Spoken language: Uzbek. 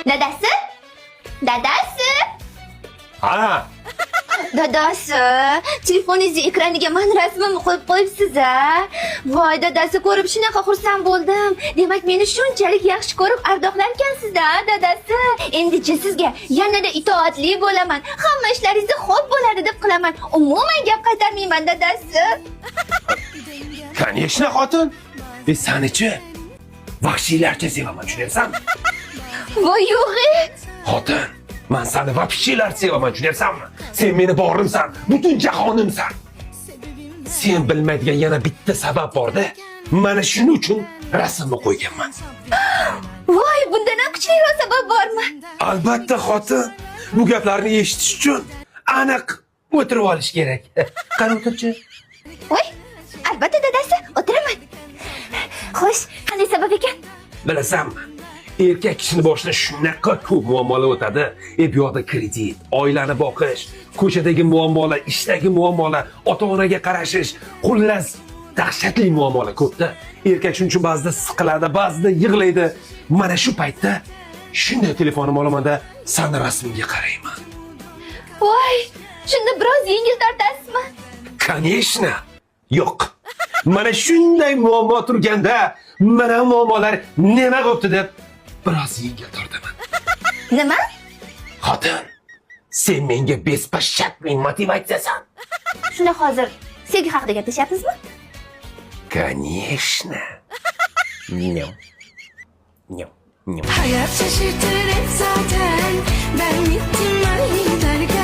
Dadasi? Dadasi? Ha, Dadasi, telefoningizni ekraniga men rasmimni qo'yib qo'yibsiz-a? Voy, dadasi ko'rib shunaqa xursand bo'ldim. Demak, meni shunchalik yaxshi ko'rib ardoqlarkansiz-da, dadasi. Endi-chi sizga yanada itoatli bo'laman. Hamma ishlaringizni xo'p bo'ladi deb qilaman. Umuman gap qaytarmayman, dadasi. конечно xotin. Sani-chi? Vahshiylarcha sevaman, tushunyapsanmi? Voy, yo'g'i. Xotin, men seni vahshiylar sevaman, tushunyapsanmi? Sen meni borimsan, butun jahonimsan. Sen bilmaydigan yana bitta sabab bor-da. Mana shuning uchun rasmni qo'yganman. Voy, bundan ham kuchliroq sabab bormi? Albatta xotin, bu gaplarni eshitish uchun aniq o'tirib olish kerak. Qani o'tirchi? Voy, albatta dadasi, o'tiraman. Xo'sh, qanday sabab ekan? Bilasanmi? Erkak kishini boshida shunaqa ko'p muammolar o'tadi. Bu yoqda kredit, oilani boqish, ko'chadagi muammolar, ishdagi muammolar, ota-onaga qarashish, xullas dahshatli muammolar ko'pda. Erkak shuning uchun ba'zida siqiladi, ba'zida yig'laydi. Mana shu paytda shunday telefonim olamanda seni rasmingga qarayman. Voy, shunda biroz yengil tortasizmi? Конечно. Yo'q. Mana shunday muammo turganda, mana muammolar nima bo'pti deb biroz yengil tortaman. Nima? Xotin, sen menga bespashshatli motivatsiyasan. Shunda hozir sevgi haqida gaplashyapmizmi? Конечно. Nyam. Nyam. Nyam. Hayat şaşırtır hep zaten. Ben gittim ben giderken